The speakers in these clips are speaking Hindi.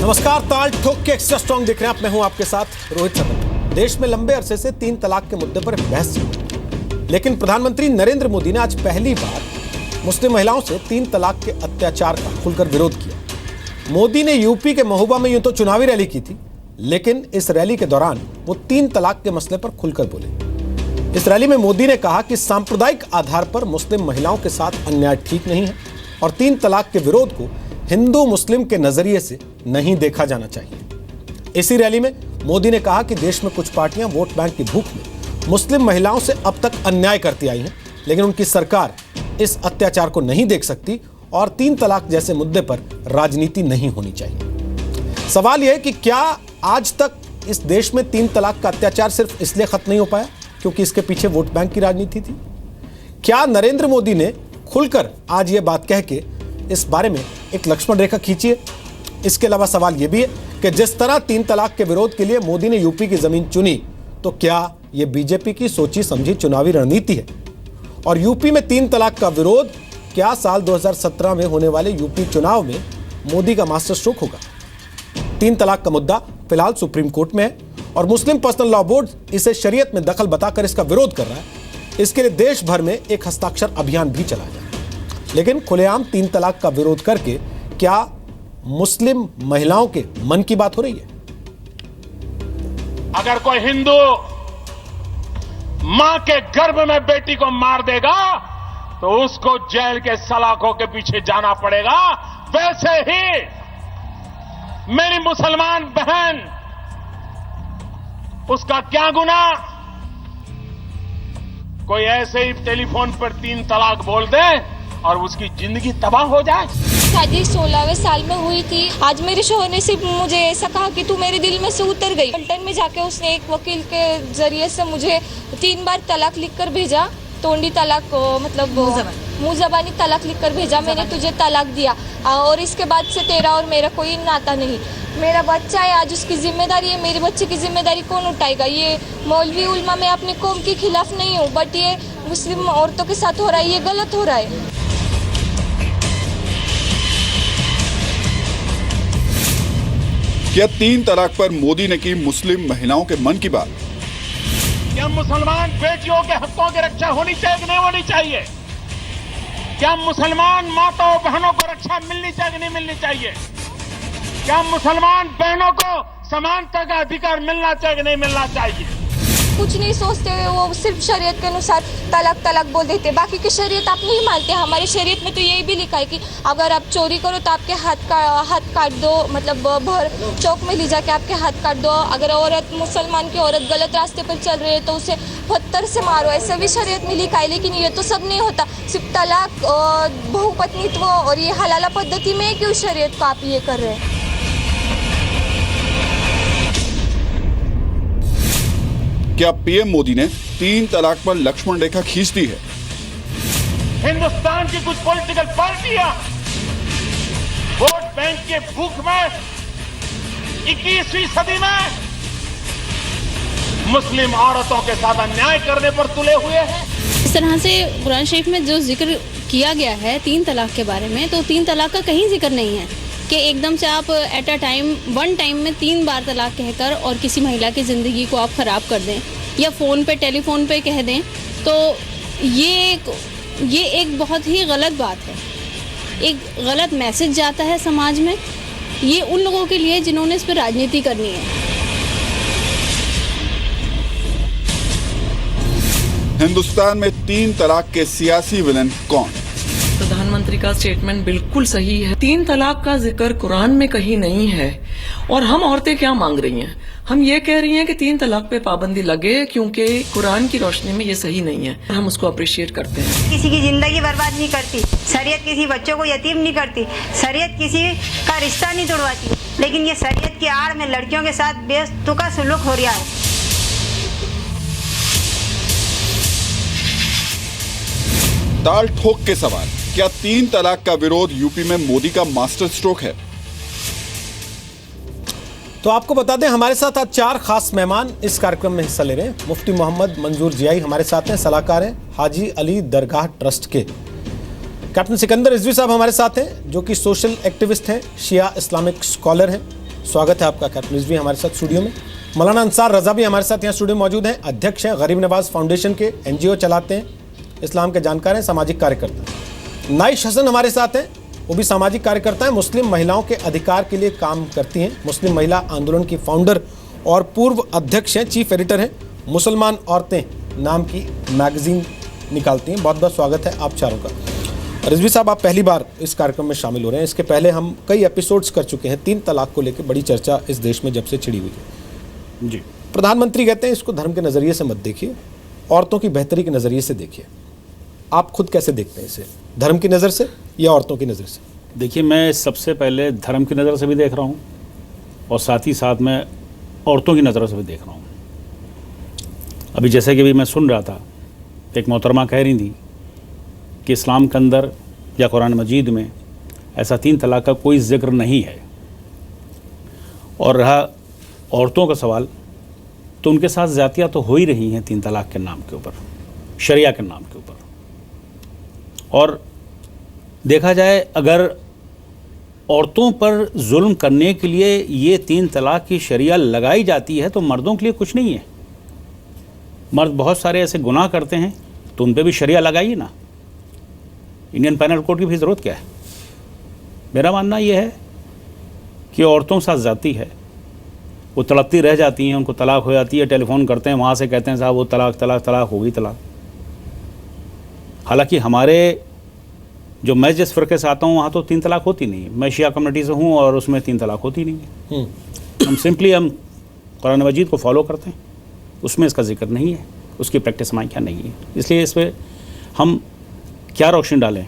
नमस्कार, ताल ठोक के एक्स्ट्रा स्ट्रॉन्ग दिख रहे हैं आप। मैं हूं आपके साथ रोहित शर्मा। देश में लंबे अरसे से 3 तलाक के मुद्दे पर बहस चल रही है, लेकिन प्रधानमंत्री नरेंद्र मोदी ने आज पहली बार मुस्लिम महिलाओं से 3 तलाक के अत्याचार का खुलकर विरोध किया। मोदी ने यूपी के महोबा में यूं तो चुनावी रैली की थी, लेकिन इस रैली के दौरान वो 3 तलाक के मसले पर खुलकर बोले। इस रैली में मोदी ने कहा कि सांप्रदायिक आधार पर मुस्लिम महिलाओं के साथ अन्याय ठीक नहीं है और 3 तलाक के विरोध को हिंदू मुस्लिम के नजरिए से नहीं देखा जाना चाहिए। इसी रैली में मोदी ने कहा कि देश में कुछ पार्टियां वोट बैंक की भूख में मुस्लिम महिलाओं से अब तक अन्याय करती आई हैं, लेकिन उनकी सरकार इस अत्याचार को नहीं देख सकती और 3 तलाक जैसे मुद्दे पर राजनीति नहीं होनी चाहिए। सवाल यह है कि क्या आज तक इस देश में 3 तलाक का अत्याचार सिर्फ इसलिए खत्म नहीं हो पाया क्योंकि इसके पीछे वोट बैंक की राजनीति थी? क्या नरेंद्र मोदी ने खुलकर आज ये बात कह के इस बारे में एक लक्ष्मण रेखा खींची है? इसके अलावा सवाल यह भी है कि जिस तरह 3 तलाक के विरोध के लिए मोदी ने यूपी की जमीन चुनी, तो क्या यह बीजेपी की सोची समझी चुनावी रणनीति है? और यूपी में 3 तलाक का विरोध क्या साल 2017 में होने वाले यूपी चुनाव में मोदी का मास्टर स्ट्रोक होगा? 3 तलाक का मुद्दा फिलहाल सुप्रीम कोर्ट में है और मुस्लिम पर्सनल लॉ बोर्ड इसे शरीयत में दखल बताकर इसका विरोध कर रहा है। इसके लिए देश भर में एक हस्ताक्षर अभियान भी चलाया जाए। लेकिन खुलेआम 3 तलाक का विरोध करके क्या मुस्लिम महिलाओं के मन की बात हो रही है? अगर कोई हिंदू मां के गर्भ में बेटी को मार देगा तो उसको जेल के सलाखों के पीछे जाना पड़ेगा। वैसे ही मेरी मुसलमान बहन, उसका क्या गुनाह? कोई ऐसे ही टेलीफोन पर 3 तलाक बोल दे और उसकी जिंदगी तबाह हो जाए। शादी 16वें साल में हुई थी। आज मेरे शोहर ने सिर्फ मुझे ऐसा कहा कि तू मेरे दिल में से उतर गई। लंदन में जाके उसने एक वकील के जरिए से मुझे 3 बार तलाक लिखकर भेजा। तोंडी तलाक, मतलब मुंह जबानी तलाक लिखकर भेजा, मैंने तुझे तलाक दिया और इसके बाद से तेरा और मेरा कोई नाता नहीं। मेरा बच्चा है, आज उसकी जिम्मेदारी है। मेरे बच्चे की जिम्मेदारी कौन उठाएगा? ये मौलवी उल्मा, मैं अपनी कौम के खिलाफ नहीं हूँ, बट ये मुस्लिम औरतों के साथ हो रहा है, ये गलत हो रहा है। क्या 3 तलाक पर मोदी ने की मुस्लिम महिलाओं के मन की बात? क्या मुसलमान बेटियों के हकों की रक्षा होनी चाहिए कि नहीं होनी चाहिए? क्या मुसलमान माताओं बहनों को रक्षा मिलनी चाहिए कि नहीं मिलनी चाहिए? क्या मुसलमान बहनों को समानता का अधिकार मिलना चाहिए कि नहीं मिलना चाहिए? कुछ नहीं सोचते हुए वो सिर्फ शरीयत के अनुसार तलाक तलाक बोल देते। बाकी की शरीयत आप नहीं मानते। हमारी शरीयत में तो यही भी लिखा है कि अगर आप चोरी करो तो आपके हाथ काट दो, मतलब भर चौक में ले जाके आपके हाथ काट दो। अगर औरत, मुसलमान की औरत गलत रास्ते पर चल रही है तो उसे पत्थर से मारो, ऐसा भी शरीयत में लिखा है। लेकिन ये तो सब नहीं होता। सिर्फ तलाक, बहुपत्नीत्व और ये हलाला पद्धति में क्यों शरीयत को आप ये कर रहे हैं? क्या पीएम मोदी ने 3 तलाक पर लक्ष्मण रेखा खींच दी है? हिंदुस्तान की कुछ पॉलिटिकल पार्टियां वोट बैंक के भूख में 21वीं सदी में मुस्लिम औरतों के साथ अन्याय करने पर तुले हुए हैं। इस तरह से कुरान शरीफ में जो जिक्र किया गया है 3 तलाक के बारे में, तो 3 तलाक का कहीं जिक्र नहीं है कि एकदम से आप at a time, one time में 3 बार तलाक कहकर और किसी महिला की ज़िंदगी को आप ख़राब कर दें या फ़ोन पे, टेलीफोन पे कह दें, तो ये एक बहुत ही गलत बात है। एक गलत मैसेज जाता है समाज में। ये उन लोगों के लिए जिन्होंने इस पर राजनीति करनी है। हिंदुस्तान में 3 तलाक के सियासी विलन कौन? प्रधानमंत्री का स्टेटमेंट बिल्कुल सही है। 3 तलाक का जिक्र कुरान में कहीं नहीं है। और हम औरतें क्या मांग रही हैं? हम ये कह रही हैं कि 3 तलाक पे पाबंदी लगे, क्योंकि कुरान की रोशनी में ये सही नहीं है। हम उसको अप्रिशिएट करते हैं। किसी की जिंदगी बर्बाद नहीं करती शरीयत, किसी बच्चों को यतीम नहीं करती शरीयत, किसी का रिश्ता नहीं तोड़वाती, लेकिन ये शरीयत की आड़ में लड़कियों के साथ बेतुका सुलूक हो रहा है। ताल ठोक के सवाल, क्या 3 तलाक का विरोध यूपी में मोदी का मास्टर स्ट्रोक है? तो आपको बता दें, हमारे साथ आज 4 खास मेहमान इस कार्यक्रम में हिस्सा ले रहे हैं। मुफ्ती मोहम्मद मंजूर जियाई हमारे साथ हैं, सलाहकार हैं हाजी अली दरगाह ट्रस्ट के। कैप्टन सिकंदर रिजवी साहब हमारे साथ हैं, जो कि सोशल एक्टिविस्ट हैं, शिया इस्लामिक स्कॉलर हैं। स्वागत है आपका। कैप्टन रिजवी हमारे साथ स्टूडियो में, मौलाना अंसार रजा भी हमारे साथ यहाँ स्टूडियो में मौजूद हैं। अध्यक्ष हैं गरीब नवाज फाउंडेशन के, NGO चलाते हैं, इस्लाम के जानकार हैं, सामाजिक कार्यकर्ता। नाइश हसन हमारे साथ हैं, वो भी सामाजिक कार्यकर्ता हैं, मुस्लिम महिलाओं के अधिकार के लिए काम करती हैं, मुस्लिम महिला आंदोलन की फाउंडर और पूर्व अध्यक्ष हैं, चीफ एडिटर हैं, मुसलमान औरतें नाम की मैगजीन निकालती हैं। बहुत बहुत स्वागत है आप चारों का। रिजवी साहब, आप पहली बार इस कार्यक्रम में शामिल हो रहे हैं। इसके पहले हम कई एपिसोड्स कर चुके हैं। 3 तलाक को लेकर बड़ी चर्चा इस देश में जब से छिड़ी हुई है जी। प्रधानमंत्री कहते हैं इसको धर्म के नज़रिए से मत देखिए, औरतों की बेहतरी के नज़रिए से देखिए। आप खुद कैसे देखते हैं इसे, धर्म की नज़र से या औरतों की नज़र से? देखिए, मैं सबसे पहले धर्म की नज़र से भी देख रहा हूँ और साथ ही साथ मैं औरतों की नज़र से भी देख रहा हूँ। अभी जैसे कि भी मैं सुन रहा था, एक मोहतरमा कह रही थी कि इस्लाम के अंदर या कुरान मजीद में ऐसा 3 तलाक का कोई जिक्र नहीं है। और रहा औरतों का सवाल, तो उनके साथ ज़्यादतियाँ तो हो ही रही हैं 3 तलाक के नाम के ऊपर, शरिया के नाम के ऊपर। और देखा जाए, अगर औरतों पर जुल्म करने के लिए ये 3 तलाक की शरिया लगाई जाती है तो मर्दों के लिए कुछ नहीं है। मर्द बहुत सारे ऐसे गुनाह करते हैं तो उन पर भी शरिया लगाइए ना। इंडियन पैनल कोड की भी ज़रूरत क्या है? मेरा मानना ये है कि औरतों के साथ ज़्यादती है, वो तड़पती रह जाती हैं, उनको तलाक हो जाती है, टेलीफोन करते हैं, वहाँ से कहते हैं साहब वो तलाक हो गई तलाक। हालांकि हमारे जो मैं जिस फ़िरके से आता हूँ वहाँ तो 3 तलाक होती नहीं है। मैं शिया कम्युनिटी से हूँ और उसमें 3 तलाक होती नहीं है। हम कुरान मजीद को फॉलो करते हैं, उसमें इसका जिक्र नहीं है, उसकी प्रैक्टिस हमारे क्या नहीं है। इसलिए इस पर हम क्या रोशनी डालें?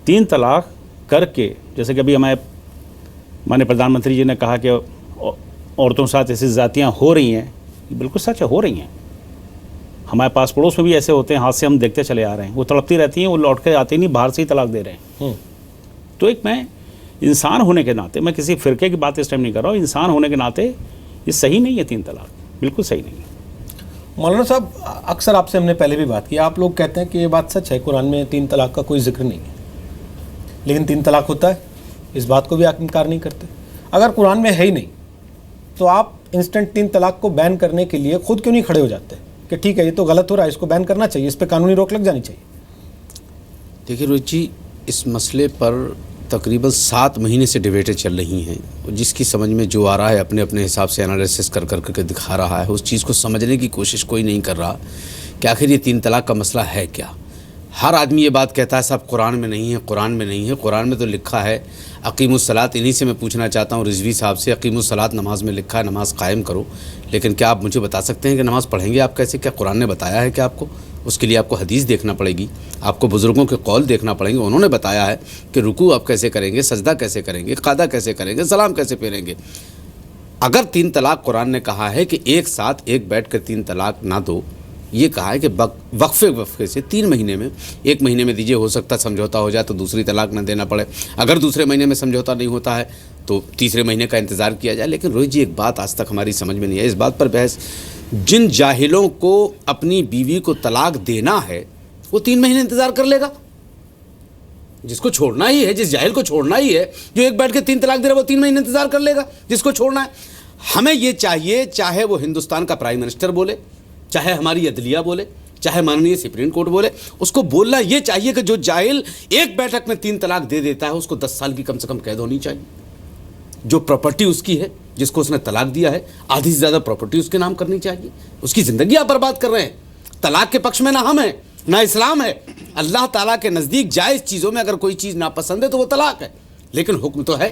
3 तलाक करके, जैसे कि अभी माननीय प्रधानमंत्री जी ने कहा कि औरतों के साथ ऐसी ज़ातियाँ हो रही हैं, बिल्कुल सच है, हो रही हैं। हमारे पास पड़ोस में भी ऐसे होते हैं, हाथ से हम देखते चले आ रहे हैं। वो तड़पती रहती हैं, वो लौट के आती नहीं, बाहर से ही तलाक दे रहे हैं। तो एक मैं इंसान होने के नाते, मैं किसी फ़िरके की बात इस टाइम नहीं कर रहा हूँ, इंसान होने के नाते ये सही नहीं है। 3 तलाक बिल्कुल सही नहीं है। मौलाना साहब, अक्सर आपसे हमने पहले भी बात की, आप लोग कहते हैं कि ये बात सच है, कुरान में 3 तलाक का कोई जिक्र नहीं है, लेकिन 3 तलाक होता है, इस बात को भी आप इनकार नहीं करते। अगर कुरान में है ही नहीं तो आप इंस्टेंट 3 तलाक को बैन करने के लिए खुद क्यों नहीं खड़े हो जाते कि ठीक है ये तो गलत हो रहा है, इसको बैन करना चाहिए, इस पर कानूनी रोक लग जानी चाहिए? देखिए रोहित जी, इस मसले पर तकरीबन 7 महीने से डिबेटें चल रही हैं। जिसकी समझ में जो आ रहा है अपने अपने हिसाब से एनालिसिस कर करके दिखा रहा है। उस चीज़ को समझने की कोशिश कोई नहीं कर रहा कि आखिर ये 3 तलाक का मसला है क्या। हर आदमी ये बात कहता है साहब कुरान में नहीं है, कुरान में नहीं है। कुरान में तो लिखा है अकीमुस्सलात। इन्हीं से मैं पूछना चाहता हूँ रिजवी साहब से, अकीमुस्सलात नमाज में लिखा है, नमाज कायम करो, लेकिन क्या आप मुझे बता सकते हैं कि नमाज़ पढ़ेंगे आप कैसे? क्या कुरान ने बताया है कि आपको? उसके लिए आपको हदीस देखना पड़ेगी, आपको बुज़ुर्गों के कौल देखना पड़ेंगे। उन्होंने बताया है कि रुकू आप कैसे करेंगे, सजदा कैसे करेंगे, क़ादा कैसे करेंगे, सलाम कैसे फेरेंगे। अगर 3 तलाक कुरान ने कहा है कि एक साथ एक बैठ कर 3 तलाक ना दो, ये कहा है कि वक्फे से 3 महीने में, 1 महीने में दीजिए, हो सकता समझौता हो जाए तो दूसरी तलाक ना देना पड़े। अगर दूसरे महीने में समझौता नहीं होता है तो तीसरे महीने का इंतज़ार किया जाए। लेकिन रोहित जी, एक बात आज तक हमारी समझ में नहीं है, इस बात पर बहस, जिन जाहिलों को अपनी बीवी को तलाक देना है वो 3 महीने इंतज़ार कर लेगा। जिसको छोड़ना ही है, जिस जाहिल को छोड़ना ही है, जो एक बैठ के 3 तलाक दे रहा है, वो 3 महीने इंतज़ार कर लेगा जिसको छोड़ना है। हमें ये चाहिए, चाहे वो हिंदुस्तान का प्राइम मिनिस्टर बोले, चाहे हमारी अदलिया बोले, चाहे माननीय सुप्रीम कोर्ट बोले, उसको बोलना ये चाहिए कि जो जाहिल एक बैठक में 3 तलाक दे देता है उसको 10 साल की कम से कम कैद होनी चाहिए। जो प्रॉपर्टी उसकी है, जिसको उसने तलाक दिया है, आधी से ज़्यादा प्रॉपर्टी उसके नाम करनी चाहिए। उसकी ज़िंदगी आप बर्बाद कर रहे हैं। तलाक के पक्ष में ना हम हैं ना इस्लाम है। अल्लाह ताला के नज़दीक जायज़ चीज़ों में अगर कोई चीज़ नापसंद है तो वो तलाक है, लेकिन हुक्म तो है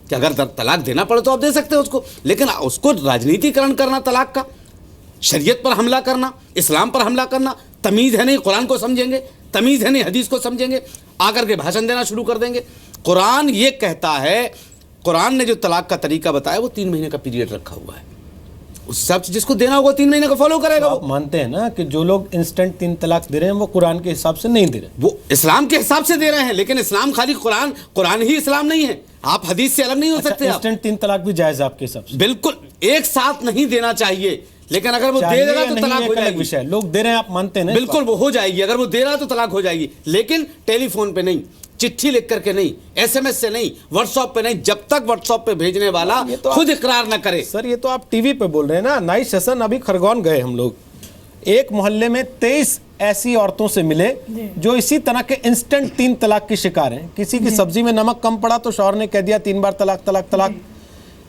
कि अगर तलाक देना पड़े तो आप दे सकते हैं उसको। लेकिन उसको राजनीतिकरण करना, तलाक का, शरीयत पर हमला करना, इस्लाम पर हमला करना, तमीज़ है नहीं कुरान को समझेंगे, तमीज़ है नहीं हदीस को समझेंगे, आकर के भाषण देना शुरू कर देंगे। कुरान ये कहता है, कुरान ने जो तलाक का तरीका बताया वो 3 महीने का पीरियड रखा हुआ है। उस हिसाब से जिसको देना होगा 3 महीने का फॉलो करेगा। आप मानते हैं ना कि जो लोग इंस्टेंट 3 तलाक दे रहे हैं वो कुरान के हिसाब से नहीं दे रहे, वो इस्लाम के हिसाब से दे रहे हैं। लेकिन इस्लाम खाली कुरान ही इस्लाम नहीं है, आप हदीस से अलग नहीं हो सकते। इंस्टेंट 3 तलाक भी जायज़ आपके हिसाब से? बिल्कुल, एक साथ नहीं देना चाहिए, लेकिन अगर वो दे देगा तो तलाक हो जाएगी। विषय लोग दे रहे हैं, आप मानते हैं? बिल्कुल वो हो जाएगी, अगर वो दे रहा है तो तलाक हो जाएगी, लेकिन टेलीफोन पे नहीं। चिट्ठी लिख करके नहीं, SMS से नहीं, व्हाट्सएप पे नहीं, जब तक व्हाट्सएप पे भेजने वाला खुद इकरार न करे। सर ये तो आप टीवी पे बोल रहे हैं ना। नाइट सेशन अभी खरगोन गए हम लोग, एक मोहल्ले में 23 ऐसी औरतों से मिले जो इसी तरह के इंस्टेंट 3 तलाक की शिकार हैं। किसी की सब्जी में नमक कम पड़ा तो शौहर ने कह दिया 3 बार तलाक तलाक तलाक,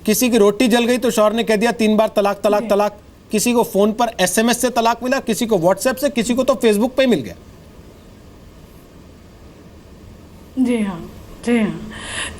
किसी की रोटी जल गई तो शौहर ने कह दिया 3 बार तलाक तलाक तलाक, किसी को फोन पर SMS से तलाक मिला, किसी को व्हाट्सएप से, किसी को तो फेसबुक पे ही मिल गया। जी हाँ, जी हाँ।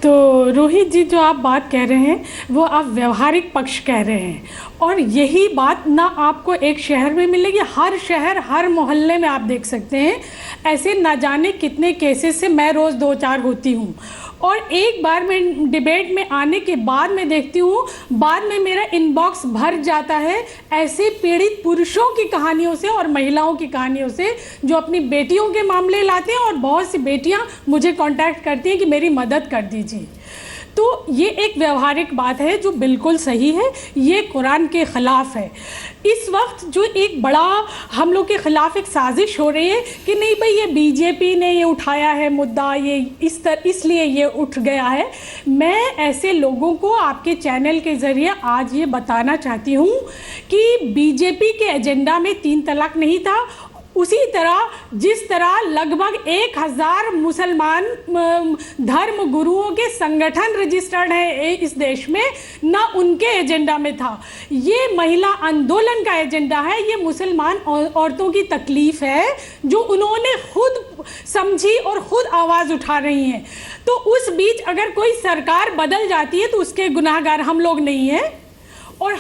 तो रोहित जी जो आप बात कह रहे हैं वो आप व्यवहारिक पक्ष कह रहे हैं, और यही बात ना आपको एक शहर में मिलेगी, हर शहर हर मोहल्ले में आप देख सकते हैं। ऐसे ना जाने कितने केसेस से मैं रोज़ 2-4 होती हूँ, और एक बार मैं डिबेट में आने के बाद मैं देखती हूँ बाद में मेरा इनबॉक्स भर जाता है ऐसे पीड़ित पुरुषों की कहानियों से और महिलाओं की कहानियों से जो अपनी बेटियों के मामले लाते हैं, और बहुत सी बेटियाँ मुझे कांटेक्ट करती हैं कि मेरी मदद कर दीजिए। तो ये एक व्यवहारिक बात है जो बिल्कुल सही है, ये कुरान के ख़िलाफ़ है। इस वक्त जो एक बड़ा हम लोग के ख़िलाफ़ एक साजिश हो रही है कि नहीं भाई ये बीजेपी ने ये उठाया है मुद्दा, ये इसलिए ये उठ गया है। मैं ऐसे लोगों को आपके चैनल के ज़रिए आज ये बताना चाहती हूँ कि बीजेपी के एजेंडा में 3 तलाक नहीं था। उसी तरह जिस तरह लगभग 1000 मुसलमान धर्म गुरुओं के संगठन रजिस्टर्ड है इस देश में, ना उनके एजेंडा में था। ये महिला आंदोलन का एजेंडा है, ये मुसलमान औरतों की तकलीफ है जो उन्होंने खुद समझी और खुद आवाज़ उठा रही हैं। तो उस बीच अगर कोई सरकार बदल जाती है तो उसके गुनाहगार हम लोग नहीं हैं, और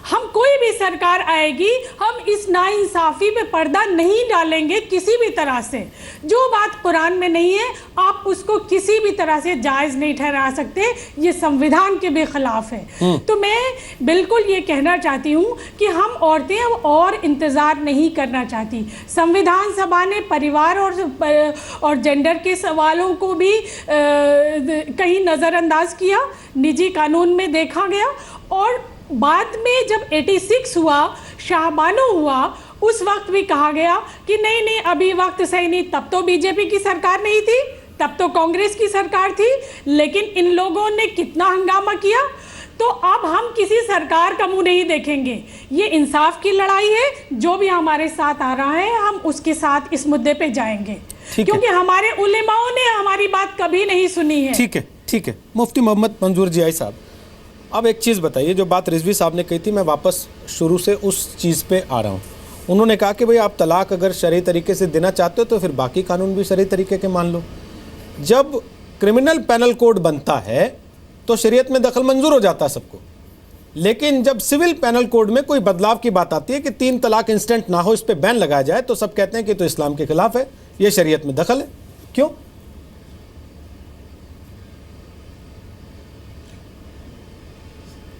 हम कोई भी सरकार आएगी हम इस नाइंसाफ़ी पे पर्दा नहीं डालेंगे किसी भी तरह से। जो बात कुरान में नहीं है आप उसको किसी भी तरह से जायज़ नहीं ठहरा सकते, ये संविधान के भी खिलाफ है। तो मैं बिल्कुल ये कहना चाहती हूँ कि हम औरतें और इंतज़ार नहीं करना चाहती। संविधान सभा ने परिवार और जेंडर के सवालों को भी कहीं नज़रअंदाज किया, निजी कानून में देखा गया, और बाद में जब 86 हुआ, शाहबानो हुआ, उस वक्त भी कहा गया कि नहीं अभी वक्त सही नहीं। तब तो बीजेपी की सरकार नहीं थी, तब तो कांग्रेस की सरकार थी, लेकिन इन लोगों ने कितना हंगामा किया। तो अब हम किसी सरकार का मुंह नहीं देखेंगे, ये इंसाफ की लड़ाई है। जो भी हमारे साथ आ रहा है हम उसके साथ इस मुद्दे पे जाएंगे, क्योंकि हमारे उलेमाओं ने हमारी बात कभी नहीं सुनी है। ठीक है मुफ्ती मोहम्मद मंजूर जी साहब, अब एक चीज़ बताइए, जो बात रिजवी साहब ने कही थी मैं वापस शुरू से उस चीज़ पे आ रहा हूँ। उन्होंने कहा कि भाई आप तलाक अगर शरई तरीके से देना चाहते हो तो फिर बाकी कानून भी शरई तरीके के मान लो। जब क्रिमिनल पैनल कोड बनता है तो शरीयत में दखल मंजूर हो जाता है सबको, लेकिन जब सिविल पैनल कोड में कोई बदलाव की बात आती है कि 3 तलाक इंस्टेंट ना हो, इस पर बैन लगाया जाए, तो सब कहते हैं कि तो इस्लाम के खिलाफ है, ये शरीयत में दखल है। क्यों?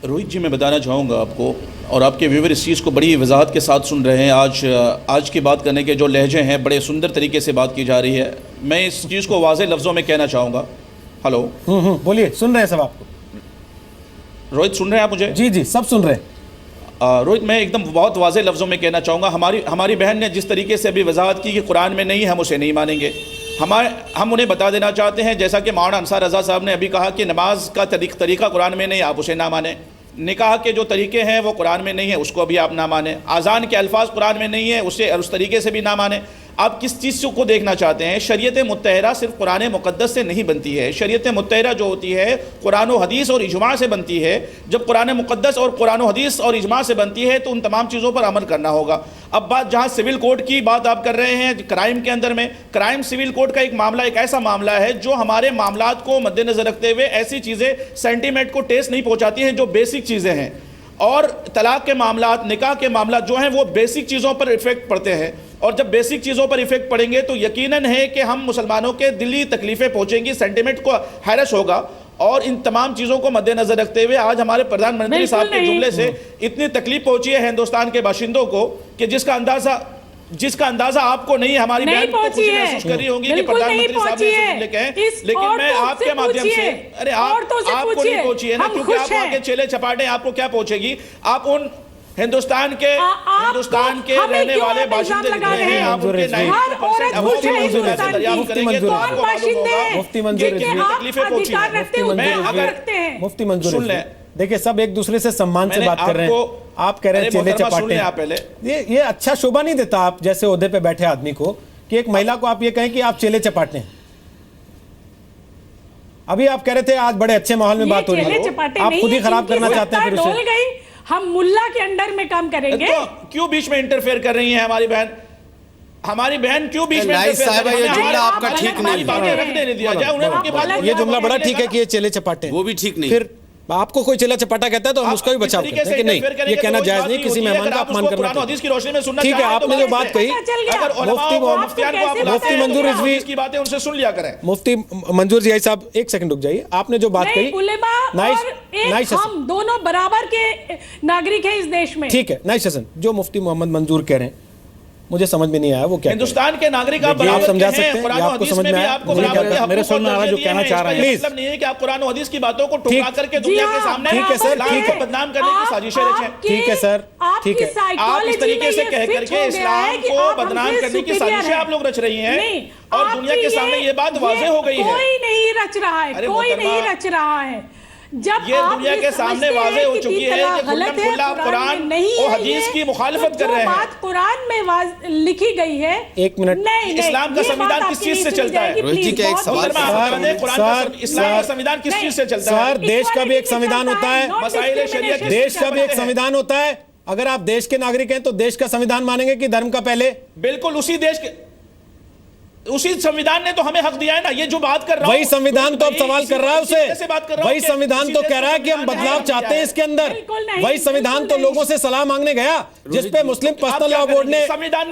रोहित जी, मैं बताना चाहूँगा आपको, और आपके व्यूवर इस चीज़ को बड़ी वजाहत के साथ सुन रहे हैं। आज की बात करने के जो लहजे हैं बड़े सुंदर तरीके से बात की जा रही है। मैं इस चीज़ को वाज़े लफ्ज़ों में कहना चाहूँगा। हेलो, बोलिए, सुन रहे हैं सब आपको। रोहित सुन रहे हैं आप मुझे? जी सब सुन रहे हैं। रोहित, मैं एकदम बहुत वाज़े लफ्ज़ों में कहना चाहूँगा, हमारी बहन ने जिस तरीके से अभी वजाहत की कि कुरान में नहीं, हम उसे नहीं मानेंगे। हम उन्हें बता देना चाहते हैं, जैसा कि मौलाना अंसार रज़ा साहब ने अभी कहा कि नमाज का तरीका कुरान में नहीं, आप उसे ना माने। निकाह के जो तरीके हैं वो कुरान में नहीं है, उसको भी आप ना माने। आज़ान के अल्फाज कुरान में नहीं है, उसे उस तरीके से भी ना माने। आप किस चीज़ को देखना चाहते हैं? शरीयत मुत्तहरा सिर्फ कुरान मुक़द्दस से नहीं बनती है। शरीयत मुत्तहरा जो होती है कुरान और हदीस और इजमा से बनती है। जब कुरान मुक़द्दस और कुरान हदीस और इजमा से बनती है तो उन तमाम चीज़ों पर अमल करना होगा। अब बात जहाँ सिविल कोड की बात आप कर रहे हैं, क्राइम के अंदर में, क्राइम सिविल कोड का एक मामला एक ऐसा मामला है जो हमारे मामलात को मद्देनज़र रखते हुए ऐसी चीज़ें सेंटीमेंट को ठेस नहीं पहुँचाती हैं जो बेसिक चीज़ें हैं। और तलाक के मामलात, निकाह के मामलात जो हैं वो बेसिक चीज़ों पर इफ़ेक्ट पड़ते हैं, और जब बेसिक चीज़ों पर इफ़ेक्ट पड़ेंगे तो यकीनन है कि हम मुसलमानों के दिली तकलीफ़ें पहुँचेंगी, सेंटिमेंट को हैरस होगा। और इन तमाम चीज़ों को मद्देनज़र रखते हुए आज हमारे प्रधानमंत्री साहब के जुमले से इतनी तकलीफ पहुँची है हिंदुस्तान के बाशिंदों को कि जिसका अंदाजा आपको नहीं है। हमारी बहन तो खुशी महसूस कर रही होंगी कि प्रधानमंत्री साहब ने जुमले कहे, लेकिन मैं आपके माध्यम से, अरे आपको नहीं पहुंची है ना, क्योंकि आप वहां के चेले चपाटे, आपको क्या पहुंचेगी? आप उन हिंदुस्तान के रहने वाले बाशिंदे जितने हैं, आप उनके 90% मुफ्ती मंजूर तकलीफें पहुंची। मैं अगर मुफ्ती मंजूर सुन लें, देखिए सब एक दूसरे से सम्मान से बात कर रहे हैं। आप कह रहे हैं चेले चपाटे, पहले ये अच्छा शोभा नहीं देता आप जैसे ओहदे पे बैठे आदमी को कि एक महिला को आप ये कहें कि आप चेले चपाटे हैं। अभी आप कह रहे थे आज बड़े अच्छे माहौल में बात हो रही है, आप खुद ही खराब करना चाहते हैं। फिर उसे हम मुल्ला के अंडर में काम करेंगे तो क्यों बीच में इंटरफेयर कर रही हैं हमारी बहन? हमारी बहन क्यों बीच में इंटरफेयर कर रही है? ये जुमला आपका ठीक नहीं है। रख देने दिया जाए उन्हें, उनकी बात। ये जुमला बड़ा ठीक है कि ये चेले चपाटे हैं, वो भी ठीक नहीं। फिर आपको कोई चेला चपाटा कहता है तो हम उसका भी बचाव करते हैं कि नहीं, ये कहना जायज नहीं, किसी मेहमान का अपमान करना। हदीस की रोशनी में सुनना ठीक है, आपने जो बात कही मुफ्ती मंजूर रिजवी की बातें उनसे सुन लिया करें। मुफ्ती मंजूर जी साहब एक सेकंड रुक जाइए। आपने जो बात कही, हम दोनों बराबर के नागरिक हैं इस देश में। ठीक है, नाइस हसन, जो मुफ्ती मोहम्मद मंजूर कह रहे हैं मुझे समझ में नहीं आया वो क्या। हिंदुस्तान के नागरिक आप आप समझा सकते हैं, आपको समझ में आया? मेरे समझ में आ रहा है जो कहना चाह रहे हैं। मतलब नहीं है कि आप कुरान और हदीस की बातों को ठुकरा करके दुनिया के सामने ठीक है सर, ठीक है, बदनाम करने की साजिशें रचें। ठीक है सर, ठीक है, आप इस तरीके से कह करके इस्लाम को बदनाम करने की साजिशें आप लोग रच रही हैं और दुनिया के सामने ये बात वाज़ेह हो गई है। कोई नहीं रच रहा है, कोई नहीं रच रहा है। जब ये दुनिया के सामने वाज़ेह हो चुकी है कि खुल्ला कुरान और हदीस की मुखालिफत कर रहे हैं। बात कुरान में लिखी गई है। एक मिनट, इस्लाम का संविधान किस चीज से चलता है? रोहित जी, क्या एक सवाल? इस्लाम का संविधान किस चीज से चलता है? सर, देश का भी एक संविधान होता है, मसाइल शरीयत देश का भी एक संविधान होता है। अगर आप देश के नागरिक हैं तो देश का संविधान मानेंगे कि धर्म का पहले? बिल्कुल उसी संविधान ने तो हमें हक दिया है ना। ये जो बात कर रहा हूं वही संविधान तो अब सवाल कर रहा है उसे, वही संविधान तो कह रहा है कि हम बदलाव चाहते हैं इसके अंदर। वही संविधान तो लोगों से सलाह मांगने गया जिसपे मुस्लिम पर्सनल लॉ बोर्ड ने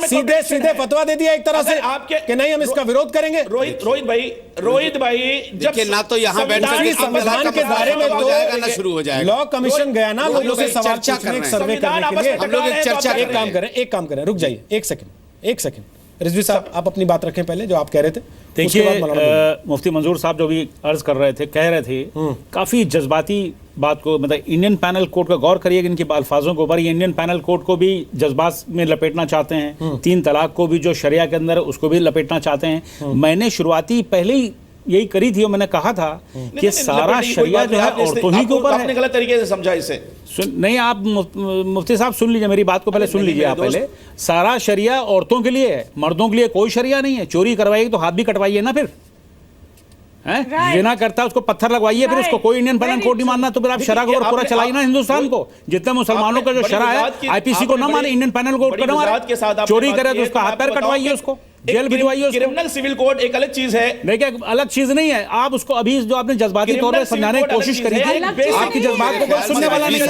सीधे सीधे फतवा दे दिया एक तरह से कि नहीं हम इसका विरोध करेंगे। रोहित भाई जब ना तो यहाँ बैठ सकते, संविधान के दायरे में तो शुरू हो जाएगा। लॉ कमीशन गया ना लोगों से सवाल पूछने, सर्वे करने के लिए। हम लोग एक चर्चा, एक काम करें, रुक जाइए एक सेकंड। रिजवी साहब आप अपनी बात रखें पहले, जो आप कह रहे थे। देखिए मुफ्ती मंजूर साहब जो भी अर्ज कर रहे थे, कह रहे थे काफ़ी जज्बाती बात को, मतलब इंडियन पैनल कोड का गौर करिए इनकी अल्फाजों के ऊपर। ये इंडियन पैनल कोड को भी जज्बात में लपेटना चाहते हैं, 3 तलाक को भी जो शरिया के अंदर उसको भी लपेटना चाहते हैं। मैंने शुरुआती पहले ही यही करी थी और मैंने कहा था कि सारा शरिया जो है औरतों ही के ऊपर है। आपने गलत तरीके से समझा इसे। नहीं, आप मुफ्ती साहब सुन लीजिए, मेरी बात को पहले सुन लीजिए आप पहले। सारा शरिया औरतों के लिए है, मर्दों के लिए कोई शरिया नहीं है। चोरी करवाइए तो हाथ भी कटवाइए ना, फिर जिना करता है उसको पत्थर लगवाइए, फिर उसको कोई इंडियन पैनल कोड नहीं मानना तो फिर आप शरा को पूरा चलाइए ना हिंदुस्तान को। जितने मुसलमानों का जो शरा है आईपीसी को ना माने, इंडियन पैनल कोड को ना माने, चोरी करे तो उसका हाथ पैर कटवाइए, उसको जेल भिजवाइए। क्रिमिनल सिविल कोड एक अलग चीज है। देखिए अलग चीज नहीं है। आप उसको अभी जो आपने जज्बाती तौर पर समझाने की कोशिश करी थी, आपकी जज्बात को कोई सुनने वाला नहीं है।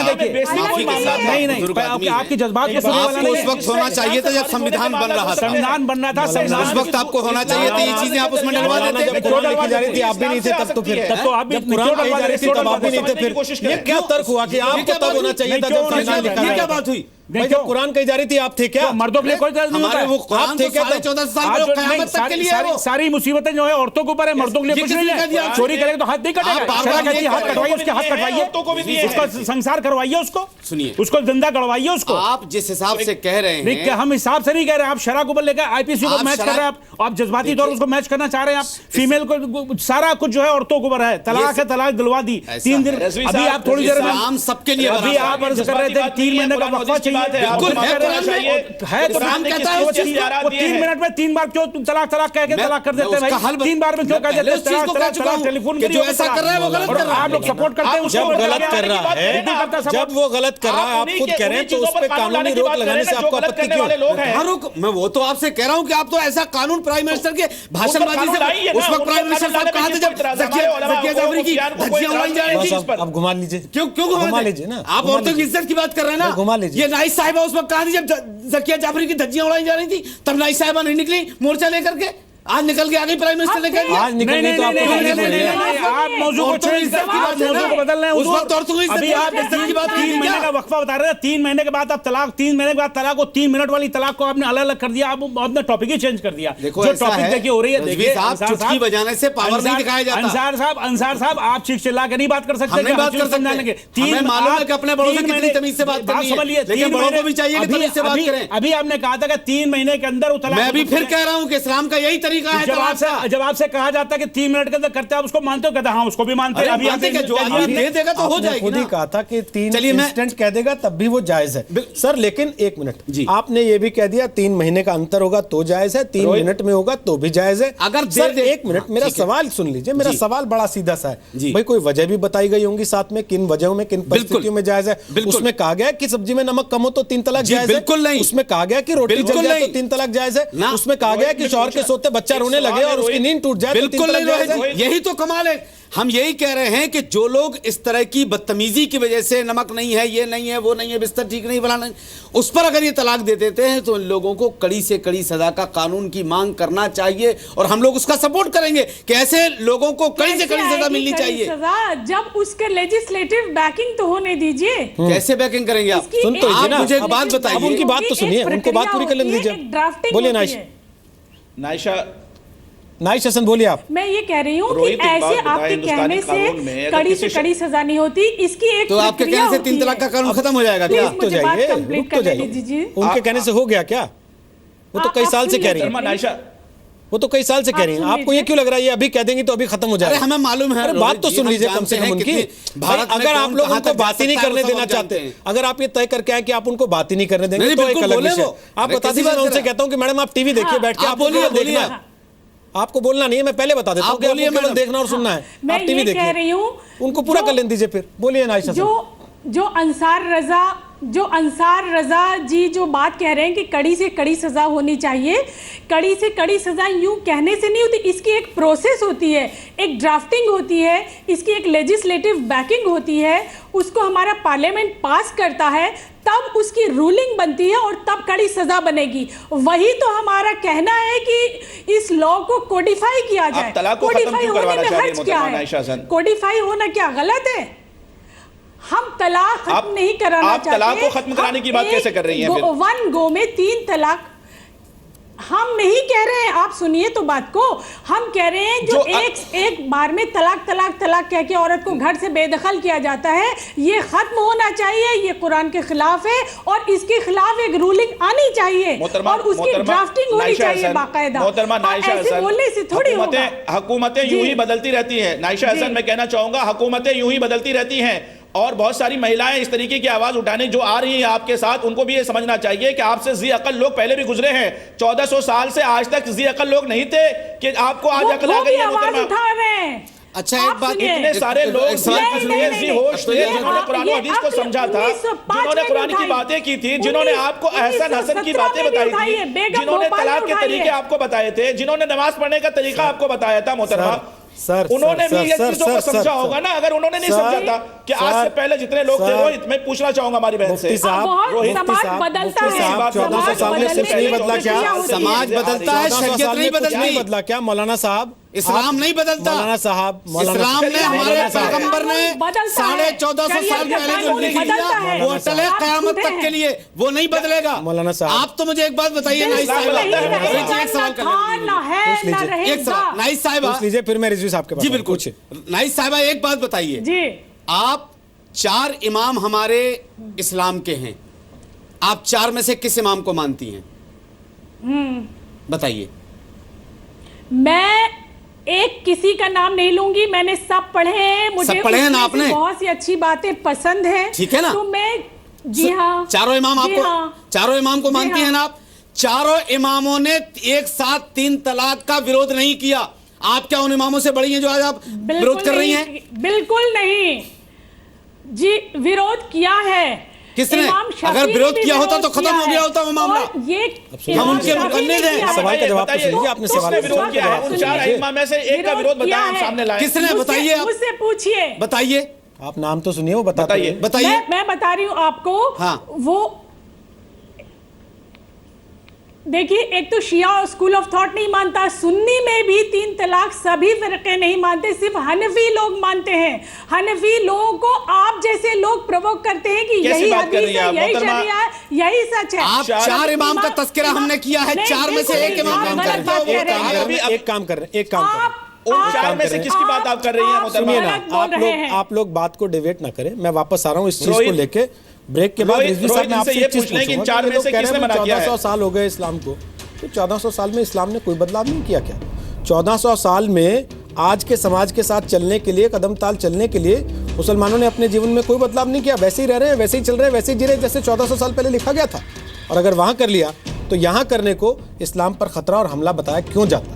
नहीं, आपकी जज्बात को सुनने वाला नहीं। उस वक्त होना चाहिए था जब संविधान बन रहा था। संविधान बन रहा था, उस वक्त आपको होना चाहिए था। ये चीजें आप उसमें डलवा देते। आप भी नहीं थे तब, तो फिर तब तो आप भी कुरान की जा रही थी तब आप भी नहीं थे। फिर ये क्या तर्क हुआ कि आपको तब होना चाहिए था जब संविधान लिखा गया? क्या बात हुई? भाई जब कुरान कही जा रही थी आप थे क्या? मर्दों के लिए कोई दर्द नहीं होता है। आप थे क्या? 14 साल क़यामत तक के लिए सारी मुसीबतें जो है औरतों के ऊपर है, मर्दों के लिए कुछ नहीं है। चोरी करेगा तो हाथ नहीं कटेगा, शरा कहती है हाथ कटवाइए, उसके हाथ कटवाइए, उसका संसार करवाइए, उसको सुनिए, उसको जिंदा करवाइए उसको। आप जिस हिसाब से कह रहे हैं, हम हिसाब से नहीं कह रहे हैं। आप शरा को लेकर आईपीसी को मैच कर रहे हैं, आप जज्बाती तौर उसको मैच करना चाह रहे हैं। आप फीमेल को सारा कुछ जो है औरतों के ऊपर है। तलाक है, तलाक दिलवा दी 3 दिन। अभी आप थोड़ी देर में हम सबके लिए, अभी आप अर्ज कर रहे थे 3 महीने का वक्फा चाहिए है। तो कुरान कहता है 3 मिनट में 3 बार क्यों तलाक कह के तलाक कर देते हैं भाई? 3 बार में क्यों कह देते हैं तलाक? टेलीफोन जो ऐसा कर रहा है वो गलत कर रहा है। आप लोग सपोर्ट करते हैं उसको। जब गलत कर रहा है, जब वो गलत कर रहा है, आप खुद कह रहे हैं तो उस पे कानूनी रोक लगाने से आपको आपत्ति क्यों? मैं वो तो आपसे कह रहा हूं कि आप तो ऐसा कानून प्राइम मिनिस्टर के भाषणबाजी से, उस वक्त प्राइम मिनिस्टर साहब कहा थे जब ज़किया जाफरी की धज्जियां उड़ाई जा रही थी। अब घुमा लीजिए। क्यों घुमा लीजिए ना? आप औरतों की इज्जत की बात कर रहे हैं ना, घुमा लीजिए। ये नाइस साहिबा उस वक्त कहा थी जब ज़किया जाफरी की धज्जियां उड़ाई जा रही थी, तब नाइस साहिबा नहीं निकली मोर्चा लेकर के। आज निकल के आ गई प्राइम मिनिस्टर ने कह दिया। आज निकल गई तो आपको आप मौजूद को चेंज मौजूद को बदल रहे हैं। उस वक्त औरतों को अभी आप 3 महीने का वक्फा बता रहे थे, 3 महीने के बाद आप तलाक, 3 महीने के बाद तलाक को 3 मिनट वाली तलाक को आपने अलग अलग कर दिया। आपने टॉपिक ही चेंज कर दिया। देखो जो ऐसा टॉपिक है, देखिए हो रही है, देखिए चुटकी बजाने से पावर नहीं दिखाया जाता। अंसार साहब आप चीख चिल्ला के नहीं बात कर सकते। हम नहीं बात कर सकते। हमें मालूम है कि अपने बड़ों से कितनी तमीज से बात करनी है, लेकिन बड़ों को भी चाहिए कि तमीज से बात करें। अभी आपने कहा था कि 3 महीने के अंदर तलाक। मैं भी फिर कह रहा हूं कि इस्लाम का यही तरीका है। जब आपसे कहा जाता है कि 3 मिनट के अंदर करते हैं, आप उसको मानते हो? कहते हाँ उसको भी मानते हैं। अभी मानते जो आदमी दे देगा तो हो जाएगी। खुद ही कहा था कि 3 इंस्टेंट कह देगा तब भी वो जायज है सर। लेकिन 1 मिनट, आपने ये भी कह दिया 3 महीने का अंतर होगा तो जायज है, 3 मिनट में होगा तो भी जायज है। अगर सर 1 मिनट मेरा सवाल सुन लीजिए। मेरा सवाल बड़ा सीधा सा है भाई, कोई वजह भी बताई गई होंगी साथ में, किन वजहों में, किन परिस्थितियों में जायज है? उसमें कहा गया कि सब्जी में नमक कम हो तो 3 तलाक जायज है? बिल्कुल नहीं। उसमें कहा गया कि रोटी जल जाए तो 3 तलाक जायज है? उसमें कहा गया कि शौहर के सोते बच्चा रोने लगे और उसकी नींद टूट जाए? बिल्कुल नहीं। यही तो कमाल है। हम यही कह रहे हैं कि जो लोग इस तरह की बदतमीजी की वजह से नमक नहीं है, ये नहीं है, वो नहीं है, बिस्तर ठीक नहीं बनाना, उस पर अगर ये तलाक दे देते हैं तो इन लोगों को कड़ी से कड़ी सजा का कानून की मांग करना चाहिए और हम लोग उसका सपोर्ट करेंगे कि ऐसे लोगों को कड़ी से कड़ी सजा मिलनी चाहिए। सजा जब उसके लेजिस्लेटिव बैकिंग तो होने दीजिए। कैसे बैकिंग करेंगे आप? सुन तो आप मुझे एक बात बताइए। उनकी बात तो सुनिए, उनको बात पूरी कर लेने दीजिए। बोलिए नाइश हसन, बोलिए आप। मैं ये कह रही हूँ कि ऐसे आपके कहने से कड़ी से कड़ी सजा नहीं होती, इसकी एक तो आपके कहने से 3 तलाक का कानून खत्म हो जाएगा क्या? रुक तो जाइए, उनके कहने से हो गया क्या? वो तो कई साल से कह रही है, वो तो कई साल से कह रही हैं। आपको ये क्यों लग रहा है ये अभी कह देंगी तो अभी खत्म हो जाएगा? अरे हमें मालूम है। अरे बात तो सुन लीजिए कम से कम उनकी। अगर आप लोग उनको बात ही नहीं करने देना चाहते, अगर आप ये तय करके आए कि आप उनको बात ही नहीं करने देंगे तो एक अलग विषय। आप बता दीजिए, मैं उनसे कहता हूँ कि मैडम आप टीवी देखिए बैठ के, आप बोलिए, देखना आपको बोलना नहीं है, मैं पहले बता देता हूँ कि आपको केवल देखना और सुनना है। आप टीवी देखिए, उनको पूरा कर लेने दीजिए। फिर बोलिए नाइशा। जो अंसार रजा जी जो बात कह रहे हैं कि कड़ी से कड़ी सजा होनी चाहिए, कड़ी से कड़ी सजा यूं कहने से नहीं होती, इसकी एक प्रोसेस होती है, एक ड्राफ्टिंग होती है, इसकी एक लेजिस्लेटिव बैकिंग होती है, उसको हमारा पार्लियामेंट पास करता है, तब उसकी रूलिंग बनती है और तब कड़ी सजा बनेगी। वही तो हमारा कहना है कि इस लॉ को कोडिफाई किया जाए। कोडिफाई होने में हर्ज क्या है? कोडिफाई होना क्या गलत है? हम तलाक खत्म नहीं कराना चाहते। आप तलाक को खत्म कराने की बात कैसे कर रही हैं? फिर 1 गो में 3 तलाक हम नहीं कह रहे हैं, आप सुनिए तो बात को। हम कह रहे हैं जो एक बार में तलाक कह के औरत को घर से बेदखल किया जाता है, ये खत्म होना चाहिए। ये कुरान के खिलाफ है और इसके खिलाफ एक रूलिंग आनी चाहिए और उसकी ड्राफ्टिंग होनी चाहिए बाकायदा। ऐसे बोलने से थोड़ी होगा। हुकूमतें यूं ही बदलती रहती हैं। नाइशा हसन, मैं कहना चाहूंगा हुकूमतें यूं ही बदलती रहती हैं और बहुत सारी महिलाएं इस तरीके की आवाज उठाने जो आ रही हैं आपके साथ, उनको भी ये समझना चाहिए कि आपसे जी अकल लोग पहले भी गुजरे हैं। 1400 साल से आज तक जी अकल लोग नहीं थे कि आपको आज अकल आ गई है। अच्छा एक बात, इतने सारे लोग जिन्होंने कुरान हदीस को समझा था, जिन्होंने कुरान की बातें की थी, जिन्होंने आपको एहसन हसन की बातें बताई थी, जिन्होंने तलाक के तरीके आपको बताए थे, जिन्होंने नमाज पढ़ने का तरीका आपको बताया था मोहतरमा, उन्होंने भी ये चीजों को समझा होगा ना। अगर उन्होंने नहीं समझा था कि आज से पहले जितने लोग थे, रोहित, मैं पूछना चाहूंगा हमारी बहन से, रोहित, समाज बदलता है, 1400 साल में सिर्फ नहीं बदला क्या? समाज बदलता है, शरीयत नहीं बदलती। बदला क्या मौलाना साहब? इस्लाम नहीं बदलता। मौलाना साहब, इस्लाम ने, हमारे पैगंबर ने 1450 साल पहले जो लिख दिया वो अटल है क़यामत तक के लिए, वो नहीं बदलेगा। मौलाना साहब, आप तो मुझे एक बात बताइए नाइस साहिबा, एक सवाल कर नाइस साहिबा, पूछ लीजिए, फिर मैं रिजवी साहब के पास। जी बिल्कुल। नाइस साहिबा, एक बात बताइए जी, आप 4 इमाम हमारे इस्लाम के हैं, आप 4 में से किस इमाम को मानती हैं? बताइए। मैं एक किसी का नाम नहीं लूंगी, मैंने सब पढ़े हैं, मुझे पढ़े हैं ना आपने? बहुत सी अच्छी बातें पसंद है, ठीक है ना? तो मैं जी हाँ, चारों इमाम आपको, चारों इमाम को मानती हैं ना आप? चारों इमामों ने एक साथ 3 तलाक का विरोध नहीं किया। आप क्या उन इमामों से बड़ी हैं जो आज आप विरोध कर रही हैं? बिल्कुल नहीं जी, विरोध किया है। किसने? अगर विरोध किया होता तो खत्म हो गया होता वो मामला। हम उनके मुकन्निद हैं। सवाल का जवाब तो लीजिए, आपने सवाल का विरोध किया है। उन 4 इमाम में से एक का विरोध बताया, हम सामने लाए। किसने? बताइए, आप मुझसे पूछिए, बताइए, आप नाम तो सुनिए, वो बताइए, मैं बता रही हूँ आपको। हाँ। वो देखिए, एक तो शिया स्कूल ऑफ थॉट नहीं मानता, सुन्नी में भी 3 तलाक सभी फिरके नहीं मानते, सिर्फ हनफी लोग मानते हैं। हनफी लोगों को आप जैसे लोग प्रवोक करते हैं कि यही हदीस है, यही शरिया है, यही सच है। आप 4 इमाम का तस्करा हमने किया है, 4 में से 1 इमाम काम कर रहे हैं। एक काम कर रहे हैं। 4 में से किसकी बात आप कर रही हैं मोहतरमा? आप लोग बात को डिवेट ना करें। मैं वापस आ रहा हूँ इस चीज को लेके। ब्रेक के बाद रिजवी साहब, मैं आपसे एक चीज पूछूंगा कि 4 में से किसने मना किया है? 1400 साल हो गए इस्लाम को, तो 1400 साल में इस्लाम ने कोई बदलाव नहीं किया क्या? 1400 साल में आज के समाज के साथ चलने के लिए, कदम ताल चलने के लिए मुसलमानों ने अपने जीवन में कोई बदलाव नहीं किया। वैसे ही रह रहे हैं, वैसे ही चल रहे हैं, वैसे ही जी रहे हैं जैसे 1400 साल पहले लिखा गया था। और अगर वहां कर लिया तो यहां करने को इस्लाम पर खतरा और हमला बताया क्यों जाता?